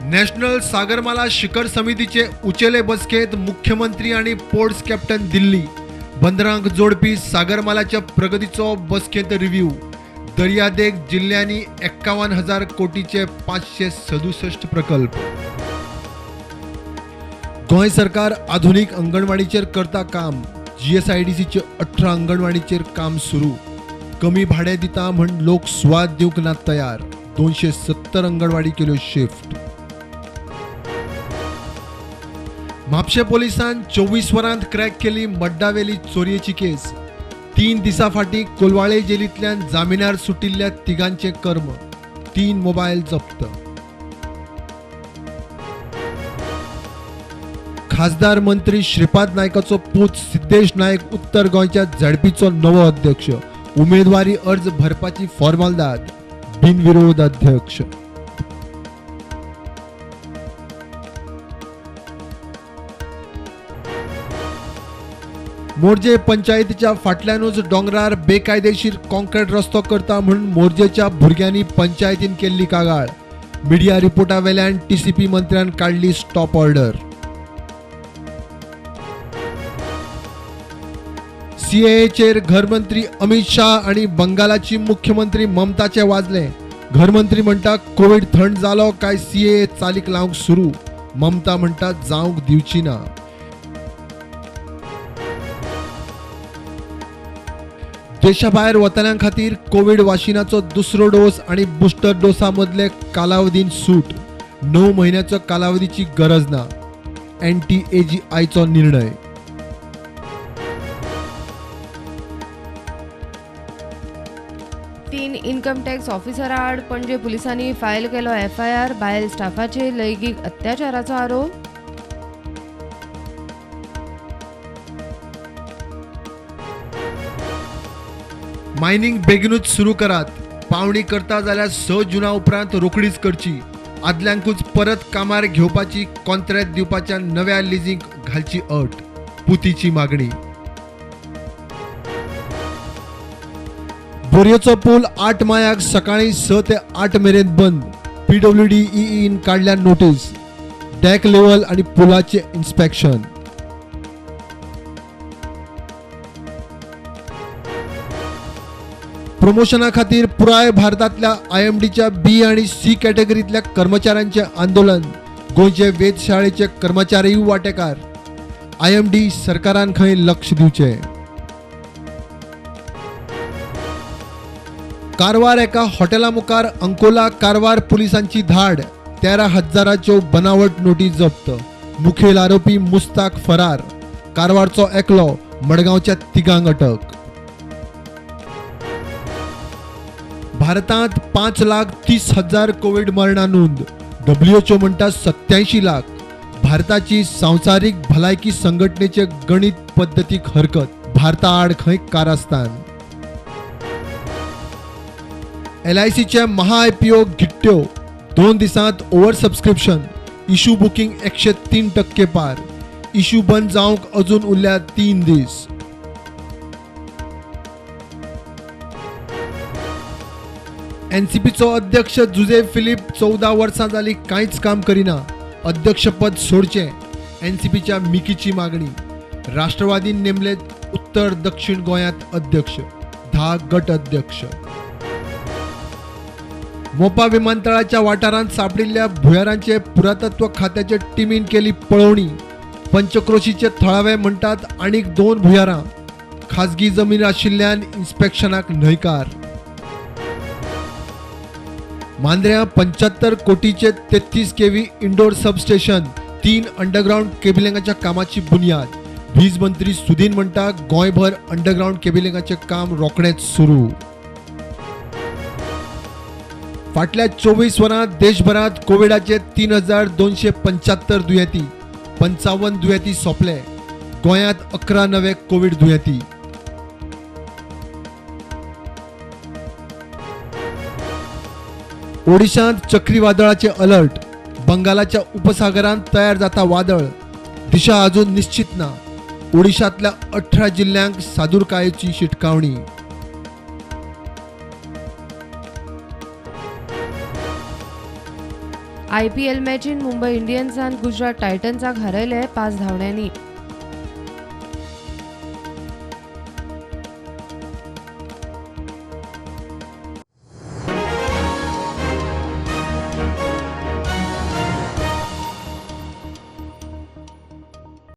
National Sagarmala शिखर समितीचे उचेले बसकेत मुख्यमंत्री आणि पोर्ट्स कॅप्टन दिल्ली बंदरांक जोडपी सागरमालाच्या प्रगतीचो बसकेत रिव्ह्यू. दर्यादेग जिल्ह्यांनी 51,000 कोटीचे 567 प्रकल्प. गोंय सरकार आधुनिक अंगणवाडीचेर करता काम. GSIDCचे 18 अंगणवाडीचेर काम सुरू. कमी भाडे दिता म्हण लोक सुवात दिवंक ना तयार. 270 अंगणवाडी केल्यो शिफ्ट. म्हापशे पोलिसांन 24 वरांत क्रॅक केली मड्डावेली चोरयेची केस. 3 दिसां फाटीं कोलवाळे जेलींतल्यान जामिनार सुटिल्ल्या तिगांचे कर्म. 3 मोबायल जप्त. खासदार मंत्री श्रीपाद नायकाचो पूत सिद्धेश नायक उत्तर गोंयच्या झडपीचो नवो अध्यक्ष. उमेदवारी अर्ज भरपाची फॉर्मालिदाद. बिनविरोध अध्यक्ष. मोर्जे पंचायतीच्या फाटल्यानूच डोंगरार बेकायदेशीर कॉन्क्रीट रस्तो करता म्हणून मोर्जेच्या भुरग्यांनी पंचायतीन केल्ली कागाळ. मिडिया रिपोर्टा वेल्यान TCP मंत्र्यान काढली स्टॉप ऑर्डर. CAAचेर घरमंत्री अमित शाह आणि बंगालाची मुख्यमंत्री ममताचे वाजले. घरमंत्री म्हणटा कोविड थंड जालो काय CAA चालीक लावंक सुरू. ममता म्हणटा जावंक दिवची ना. देशाभायर वतन्यां खातीर कोविड वाशिनाचो दुसरो डोस आणि बुस्टर डोसा मदले कालावधीन सूट. 9 म्हयन्याचो कालावधीची गरज ना. NTAGIचो निर्णय. तीन इन्कम टॅक्स ऑफिसरां आड पणजे पुलिसांनी फायल केलो FIR. बायल स्टाफाचेर लैंगीक अत्याचाराचो आरोप. मायनिंग बेगीनूच सुरू करात. पावणी करता जाल्यार 6 जुना उपरांत रोखडीच करची. आदल्यांकूच परत कामार घेवपाची कॉन्ट्रॅक्ट दिवपाच्या नव्या लिजींक घालची अट. पुतीची मागणी. बोरयेचो पूल 8 मायाक सकाळी 6 ते 8 मेरेन बंद. PWD-EEन काढल्या नोटीस. डॅक लेवल आणि पुलाचे इन्स्पेक्शन. प्रमोशना खातीर पुराय भारतांतल्या IMDच्या B आणि C कॅटेगरींतल्या कर्मचाऱ्यांचे आंदोलन. गोंयचे वेधशाळेचे कर्मचारीय वांटेकार. IMD सरकारान खंय लक्ष दिवचे. कारवार एका हॉटेला मुखार अंकोला कारवार पुलिसांची धाड. 13,000च्यो बनावट नोटी जप्त. मुखेल आरोपी मुस्ताक फरार. कारवारचो एकलो. मडगांवच्या 3 अटक. भारतांत 5,30,000 कोविड मरणां नोंद. WHO म्हणटा 87 लाख. भारताची संवसारीक भलायकी संघटनेचे गणित पद्दतीक हरकत. भारता आड खंय कारस्थान. LICचे महा IPO गिट्ट्यो. 2 दिसांत ओव्हर सबस्क्रिप्शन. इशू बुकिंग 103% पार. इशू बंद जावंक अजून उरल्या 3 दीस. NCPचो अध्यक्ष जुझे फिलिप 14 वर्सां जाली कांयच काम करिना. अध्यक्षपद सोडचें. NCPच्या मिकीची मागणी. राष्ट्रवादीन नेमलेत उत्तर दक्षिण गोंयांत अध्यक्ष. 10 गट अध्यक्ष. मोपा विमानतळाच्या वाठारांत सापडिल्ल्या भुयारांचे पुरातत्व खात्याचे टिमीन केली पळवणी. पंचक्रोशीचे थळावे म्हणटात आनीक 2 भुयारां. खाजगी जमीन आशिल्ल्यान इन्स्पेक्शनाक न्हयकार. मांद्र्या 75 कोटीचे 33 kV इंडोर सबस्टेशन. 3 अंडरग्राउंड केबिलिंगाच्या कामाची बुन्याद. वीज मंत्री सुदीन म्हणटा गोंयभर अंडरग्राउंड केबिलिंगाचे काम रोखडेच सुरू. फाटल्या 24 वरांत देशभरात कोविडाचे 3,275 दुयेंती. 55 दुयेंती सोंपले. गोंयांत 11 नवे कोविड दुयेंती. ओडिशांत चक्रीवादळाचे अलर्ट. बंगालाच्या उपसागरांत तयार जाता वादळ. दिशा अजून निश्चित ना. ओडिशांतल्या 18 जिल्ह्यांक सादूरकायेची शिटकावणी. IPL मॅचीन मुंबई इंडियन्सान गुजरात टायटन्साक हारयले 5 धांवड्यांनी.